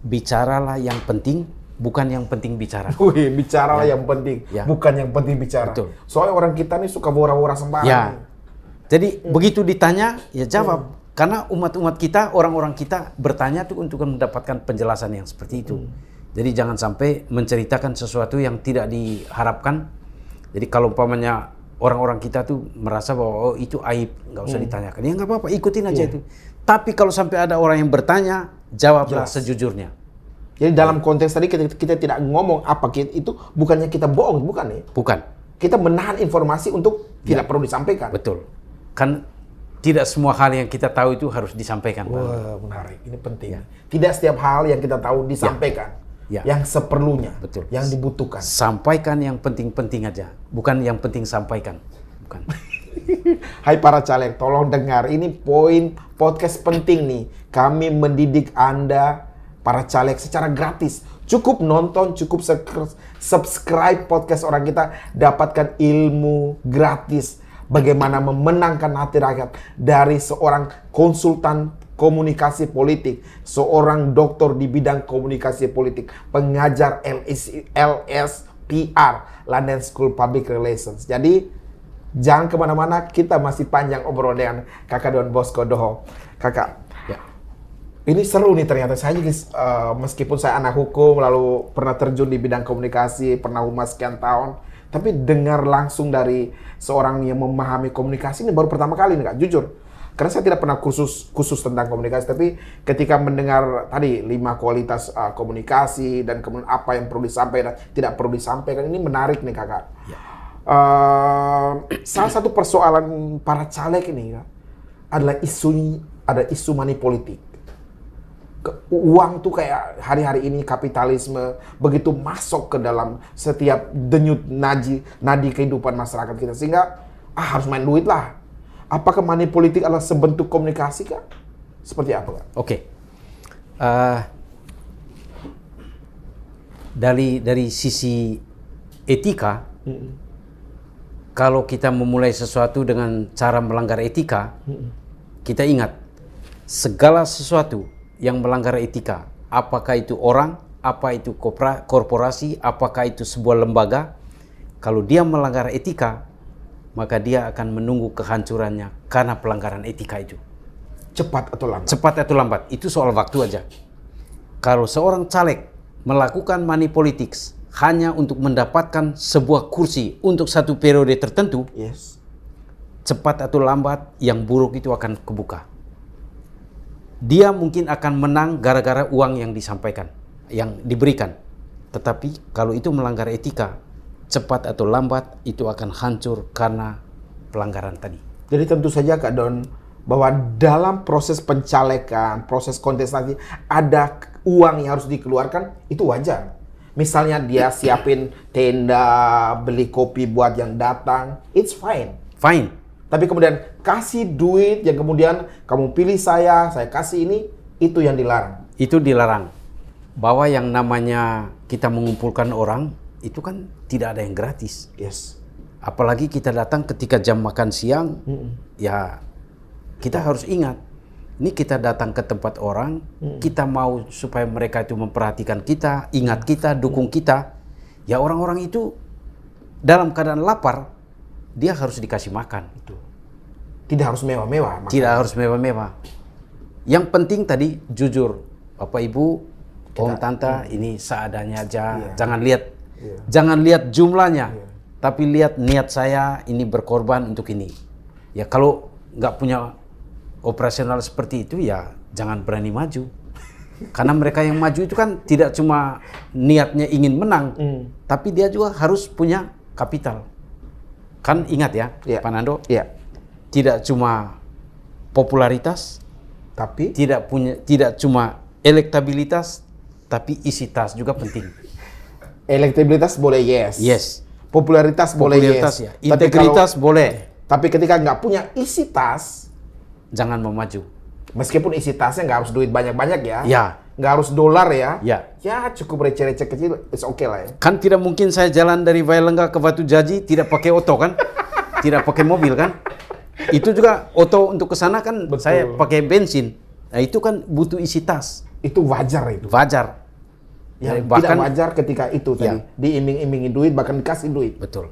bicaralah yang penting, bukan yang penting bicara. Wih, bicaralah yang penting, Ya. bukan yang penting bicara. Betul. Soalnya orang kita nih suka wora-wora sembarang. Ya. Jadi begitu ditanya, ya jawab. Karena umat-umat kita, orang-orang kita bertanya tuh untuk mendapatkan penjelasan yang seperti itu. Jadi jangan sampai menceritakan sesuatu yang tidak diharapkan. Jadi kalau umpamanya orang-orang kita tuh merasa bahwa oh itu aib, nggak usah ditanyakan. Ya nggak apa-apa, ikutin aja itu. Tapi kalau sampai ada orang yang bertanya, jawablah sejujurnya. Jadi dalam konteks tadi kita tidak ngomong apa itu bukannya kita bohong, bukan ya? Bukan. Kita menahan informasi untuk tidak perlu disampaikan. Betul. Kan tidak semua hal yang kita tahu itu harus disampaikan. Wah, menarik. Ini penting. Tidak setiap hal yang kita tahu disampaikan. Yang seperlunya. Betul. Yang dibutuhkan. Sampaikan yang penting-penting aja. Bukan yang penting sampaikan. Bukan. Hai para caleg, tolong dengar. Ini poin podcast penting nih. Kami mendidik Anda, para caleg, secara gratis. Cukup nonton, cukup subscribe podcast orang kita. Dapatkan ilmu gratis. Bagaimana memenangkan hati rakyat dari seorang konsultan komunikasi politik, seorang doktor di bidang komunikasi politik, pengajar LSPR, London School Public Relations. Jadi, jangan kemana-mana, kita masih panjang obrolan dengan Kakak Don Bosco Doho. Kakak, ini seru nih ternyata. Saya meskipun saya anak hukum, lalu pernah terjun di bidang komunikasi, pernah humas sekian tahun, tapi dengar langsung dari seorang yang memahami komunikasi ini baru pertama kali nih Kak, jujur. Karena saya tidak pernah khusus tentang komunikasi, tapi ketika mendengar tadi 5 kualitas komunikasi dan kemudian apa yang perlu disampaikan dan tidak perlu disampaikan, ini menarik nih Kakak. Salah satu persoalan para caleg ini adalah isu money politik. Uang tuh kayak hari-hari ini kapitalisme begitu masuk ke dalam setiap denyut nadi kehidupan masyarakat kita, sehingga harus main duit lah. Apakah money politik adalah sebentuk komunikasi kah? Seperti apa Kak? Oke. Dari sisi etika, kalau kita memulai sesuatu dengan cara melanggar etika, kita ingat segala sesuatu yang melanggar etika, apakah itu orang, apa itu korporasi, apakah itu sebuah lembaga, kalau dia melanggar etika, maka dia akan menunggu kehancurannya karena pelanggaran etika itu. Cepat atau lambat? Cepat atau lambat, itu soal waktu aja. Kalau seorang caleg melakukan money politics hanya untuk mendapatkan sebuah kursi untuk satu periode tertentu, cepat atau lambat yang buruk itu akan kebuka. Dia mungkin akan menang gara-gara uang yang disampaikan, yang diberikan. Tetapi kalau itu melanggar etika, cepat atau lambat itu akan hancur karena pelanggaran tadi. Jadi tentu saja Kak Don, bahwa dalam proses pencalekan, proses kontestasi, ada uang yang harus dikeluarkan, itu wajar. Misalnya dia siapin tenda, beli kopi buat yang datang, it's fine. Fine. Tapi kemudian kasih duit yang kemudian kamu pilih saya kasih ini, itu yang dilarang. Itu dilarang. Bahwa yang namanya kita mengumpulkan orang, itu kan tidak ada yang gratis. Apalagi kita datang ketika jam makan siang, ya kita harus ingat. Ini kita datang ke tempat orang, kita mau supaya mereka itu memperhatikan kita, ingat kita, dukung kita. Ya orang-orang itu dalam keadaan lapar, dia harus dikasih makan. Tidak harus mewah-mewah. Tidak harus mewah-mewah. Yang penting tadi jujur, Bapak Ibu, Om Tante, ini seadanya aja. Jangan lihat jumlahnya, tapi lihat niat saya ini berkorban untuk ini. Ya kalau nggak punya operasional seperti itu, ya jangan berani maju. Karena mereka yang maju itu kan tidak cuma niatnya ingin menang, tapi dia juga harus punya kapital. Kan ingat ya, Pak Nando? Tidak cuma popularitas, tapi tidak cuma elektabilitas, tapi isi tas juga penting. Elektabilitas boleh yes. Popularitas boleh yes. Ya. Integritas boleh. Tapi ketika nggak punya isi tas, jangan mau maju. Meskipun isi tasnya nggak harus duit banyak-banyak ya. Nggak harus dolar ya. Ya cukup receh-receh kecil, it's okay lah ya. Kan tidak mungkin saya jalan dari Vailengga ke Batu Jaji tidak pakai oto kan? Tidak pakai mobil kan? Itu juga oto untuk ke sana kan. Betul. Saya pakai bensin. Nah itu kan butuh isi tas. Itu wajar itu. Wajar. Yang Bahkan tidak wajar ketika itu tadi diiming-imingi duit, bahkan dikasih duit. betul.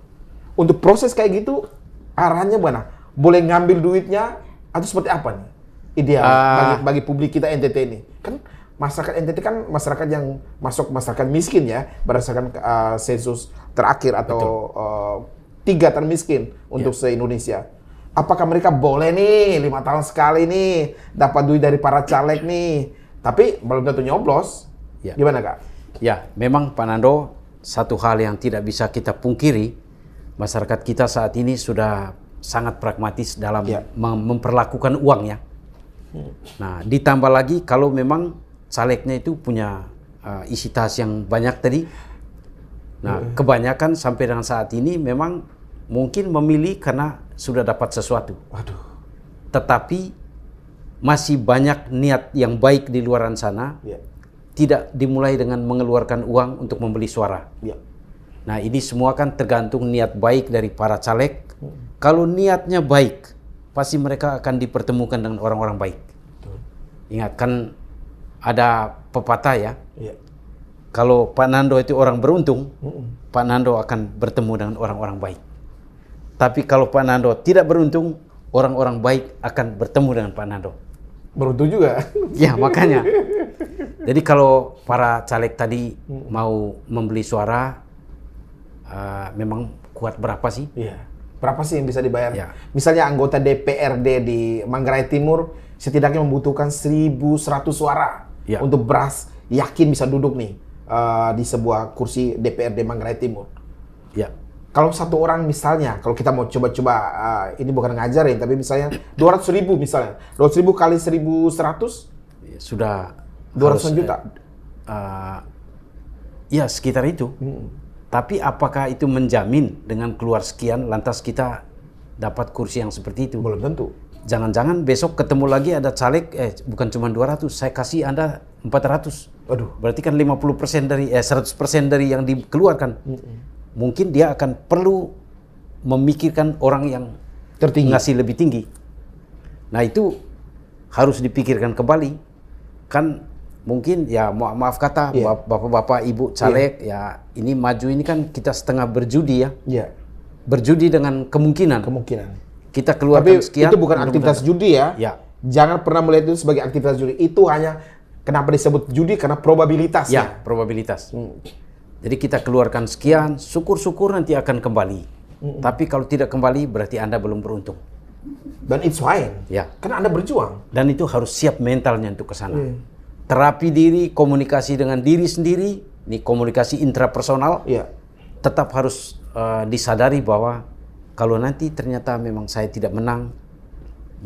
Untuk proses kayak gitu arahnya mana? Boleh ngambil duitnya atau seperti apa nih? Ideal bagi publik kita NTT ini. Kan masyarakat NTT kan masyarakat yang masuk masyarakat miskin ya, berdasarkan sensus terakhir atau 3 termiskin untuk se-Indonesia. Apakah mereka boleh nih 5 tahun sekali nih dapat duit dari para caleg nih, tapi belum tentu nyoblos? Ya. Gimana Kak? Ya, memang Pak Nando, satu hal yang tidak bisa kita pungkiri, masyarakat kita saat ini sudah sangat pragmatis dalam memperlakukan uang ya. Nah, ditambah lagi kalau memang calegnya itu punya isi tas yang banyak tadi. Nah, kebanyakan sampai dengan saat ini memang mungkin memilih karena sudah dapat sesuatu. Waduh. Tetapi masih banyak niat yang baik di luaran sana. Tidak dimulai dengan mengeluarkan uang untuk membeli suara. Nah, ini semua kan tergantung niat baik dari para caleg. Kalau niatnya baik, pasti mereka akan dipertemukan dengan orang-orang baik. Ingat kan ada pepatah ya. Kalau Pak Nando itu orang beruntung, Pak Nando akan bertemu dengan orang-orang baik. Tapi kalau Pak Nando tidak beruntung, orang-orang baik akan bertemu dengan Pak Nando. Beruntung juga. Ya, makanya. Jadi kalau para caleg tadi mau membeli suara, memang kuat berapa sih? Berapa sih yang bisa dibayar? Ya. Misalnya anggota DPRD di Manggarai Timur setidaknya membutuhkan 1.100 suara untuk beras yakin bisa duduk nih di sebuah kursi DPRD Manggarai Timur. Ya. Kalau satu orang misalnya, kalau kita mau coba-coba, ini bukan ngajarin, tapi misalnya 200.000 misalnya, 200.000 kali 1.100 sudah 200 juta. Ya sekitar itu. Tapi apakah itu menjamin dengan keluar sekian lantas kita dapat kursi yang seperti itu? Belum tentu. Jangan-jangan besok ketemu lagi ada caleg, bukan cuma 200, saya kasih Anda 400. Aduh. Berarti kan 50% dari 100% dari yang dikeluarkan. Mungkin dia akan perlu memikirkan orang yang tertinggi, ngasih lebih tinggi. Nah, itu harus dipikirkan kembali. Kan mungkin ya maaf kata bapak-bapak ibu caleg ya ini maju ini kan kita setengah berjudi ya. Berjudi dengan kemungkinan. Kita keluarkan tapi sekian. Itu bukan aktivitas judi ya. Jangan pernah melihat itu sebagai aktivitas judi. Itu hanya kenapa disebut judi karena probabilitas. Ya, probabilitas. Jadi kita keluarkan sekian, syukur-syukur nanti akan kembali. Tapi kalau tidak kembali berarti Anda belum beruntung. Dan it's fine. Karena Anda berjuang. Dan itu harus siap mentalnya untuk ke sana. Terapi diri, komunikasi dengan diri sendiri, ini komunikasi intrapersonal. Tetap harus disadari bahwa kalau nanti ternyata memang saya tidak menang,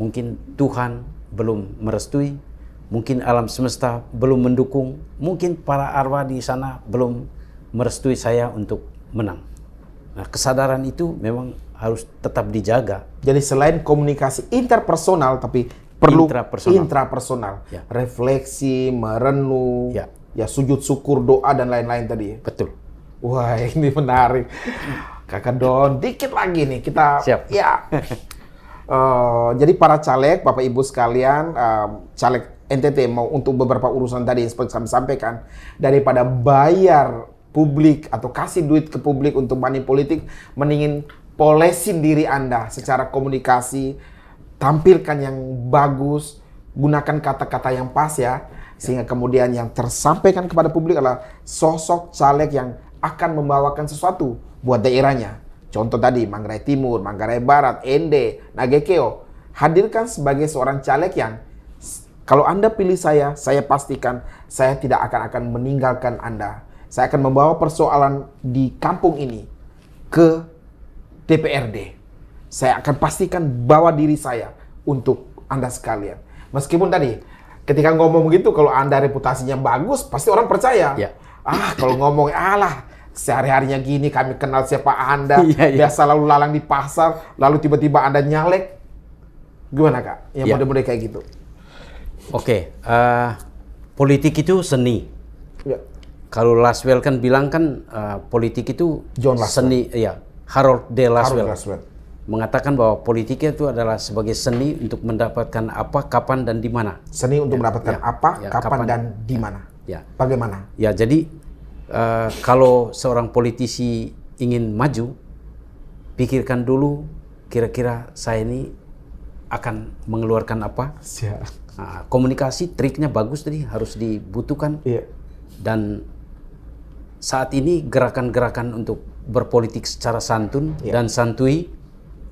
mungkin Tuhan belum merestui, mungkin alam semesta belum mendukung, mungkin para arwah di sana belum merestui saya untuk menang. Nah, kesadaran itu memang harus tetap dijaga. Jadi selain komunikasi interpersonal, tapi perlu intrapersonal. Refleksi, merenung, ya sujud syukur, doa dan lain-lain tadi. Betul. Wah, ini menarik. Kakak Don, dikit lagi nih kita. Siap. Ya. Jadi para caleg, Bapak Ibu sekalian, caleg NTT mau untuk beberapa urusan tadi yang seperti kami sampaikan, daripada bayar publik atau kasih duit ke publik untuk money politik, mendingin polesin diri Anda secara komunikasi, tampilkan yang bagus, gunakan kata-kata yang pas ya, sehingga kemudian yang tersampaikan kepada publik adalah sosok caleg yang akan membawakan sesuatu buat daerahnya. Contoh tadi Manggarai Timur, Manggarai Barat, Ende, Nagekeo. Hadirkan sebagai seorang caleg yang kalau Anda pilih saya pastikan saya tidak akan meninggalkan Anda. Saya akan membawa persoalan di kampung ini ke DPRD. Saya akan pastikan bawa diri saya untuk Anda sekalian. Meskipun tadi ketika ngomong begitu, kalau Anda reputasinya bagus, pasti orang percaya. Kalau ngomong, alah sehari-harinya gini, kami kenal siapa Anda, biasa lalu lalang di pasar, lalu tiba-tiba Anda nyalek. Gimana Kak? Yang mode-mode kayak gitu. Politik itu seni. Kalau Laswell kan bilang kan politik itu John seni, Harold D. Laswell. mengatakan bahwa politik itu adalah sebagai seni untuk mendapatkan apa, kapan, dan di mana. Seni untuk mendapatkan apa, kapan, dan di mana. Ya. Bagaimana? Ya, jadi kalau seorang politisi ingin maju, pikirkan dulu kira-kira saya ini akan mengeluarkan apa. Nah, komunikasi triknya bagus tadi, harus dibutuhkan. Iya. Dan saat ini gerakan-gerakan untuk berpolitik secara santun dan santui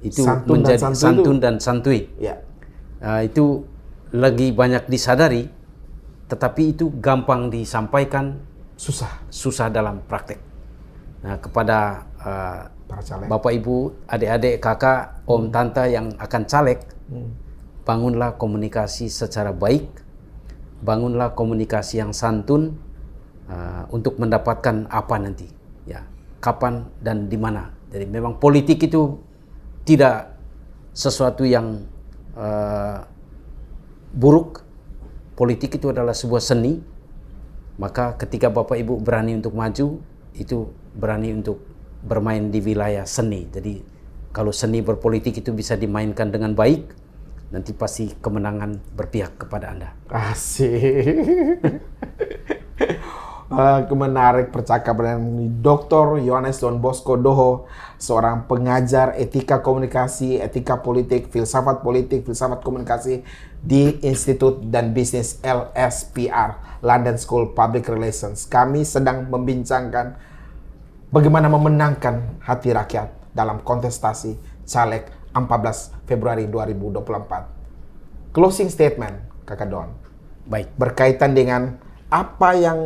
itu menjadi santun dan santui. Ya. Itu lagi banyak disadari, tetapi itu gampang disampaikan, susah dalam praktek. Nah, kepada para caleg, Bapak Ibu, adik-adik, kakak, om, tante yang akan caleg, bangunlah komunikasi secara baik, bangunlah komunikasi yang santun untuk mendapatkan apa nanti, ya, kapan dan di mana. Jadi memang politik itu tidak sesuatu yang buruk. Politik itu adalah sebuah seni. Maka ketika Bapak Ibu berani untuk maju, itu berani untuk bermain di wilayah seni. Jadi kalau seni berpolitik itu bisa dimainkan dengan baik, nanti pasti kemenangan berpihak kepada Anda. Asik. Menarik percakapan dengan Dr. Yohanes Don Bosco Doho, seorang pengajar etika komunikasi, etika politik, filsafat komunikasi di Institut dan Bisnis LSPR, London School Public Relations. Kami sedang membincangkan bagaimana memenangkan hati rakyat dalam kontestasi caleg 14 Februari 2024. Closing statement, Kakak Don. Baik. Berkaitan dengan apa yang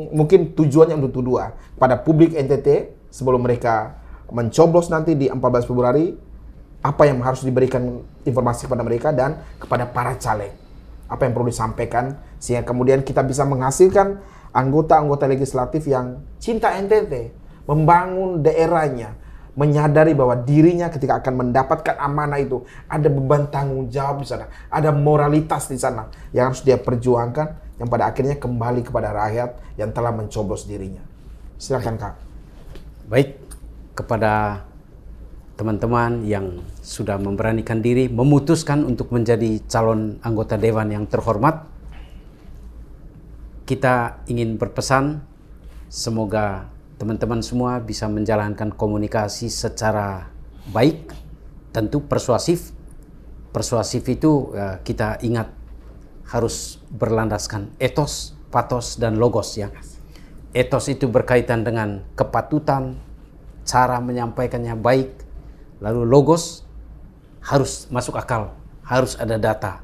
mungkin tujuannya untuk dua pada publik NTT sebelum mereka mencoblos nanti di 14 Februari, apa yang harus diberikan informasi kepada mereka dan kepada para caleg, apa yang perlu disampaikan sehingga kemudian kita bisa menghasilkan anggota-anggota legislatif yang cinta NTT, membangun daerahnya, menyadari bahwa dirinya ketika akan mendapatkan amanah itu ada beban tanggung jawab di sana, ada moralitas di sana yang harus dia perjuangkan, yang pada akhirnya kembali kepada rakyat yang telah mencoblos dirinya. Silakan, Kak. Baik, kepada teman-teman yang sudah memberanikan diri memutuskan untuk menjadi calon anggota dewan yang terhormat, kita ingin berpesan semoga teman-teman semua bisa menjalankan komunikasi secara baik, tentu persuasif. Persuasif itu kita ingat harus berlandaskan etos, patos, dan logos, ya. Etos itu berkaitan dengan kepatutan, cara menyampaikannya baik. Lalu logos harus masuk akal, harus ada data.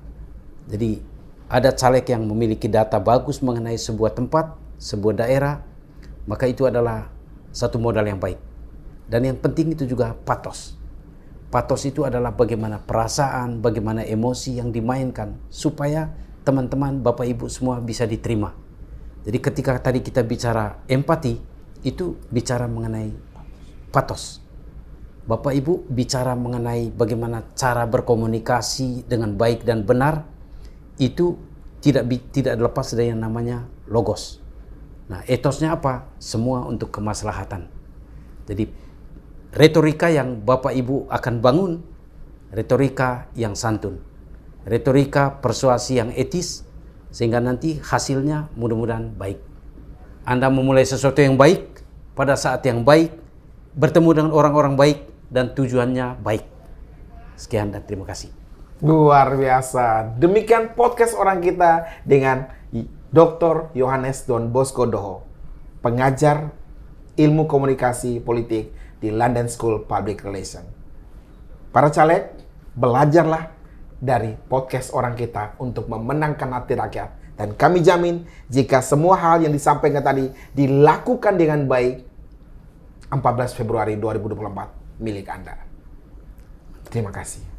Jadi ada caleg yang memiliki data bagus mengenai sebuah tempat, sebuah daerah, maka itu adalah satu modal yang baik. Dan yang penting itu juga patos. Patos itu adalah bagaimana perasaan, bagaimana emosi yang dimainkan supaya teman-teman, Bapak Ibu semua bisa diterima. Jadi ketika tadi kita bicara empati, itu bicara mengenai patos. Bapak Ibu bicara mengenai bagaimana cara berkomunikasi dengan baik dan benar, itu tidak lepas dari yang namanya logos. Nah, etosnya apa? Semua untuk kemaslahatan. Jadi retorika yang Bapak Ibu akan bangun, retorika yang santun, retorika persuasi yang etis, sehingga nanti hasilnya mudah-mudahan baik. Anda memulai sesuatu yang baik, pada saat yang baik, bertemu dengan orang-orang baik, dan tujuannya baik. Sekian dan terima kasih. Luar biasa. Demikian podcast orang kita dengan Dr. Yohanes Don Bosco Doho, pengajar ilmu komunikasi politik di London School Public Relations. Para caleg, belajarlah dari podcast orang kita untuk memenangkan hati rakyat. Dan kami jamin jika semua hal yang disampaikan tadi dilakukan dengan baik, 14 Februari 2024 milik Anda. Terima kasih.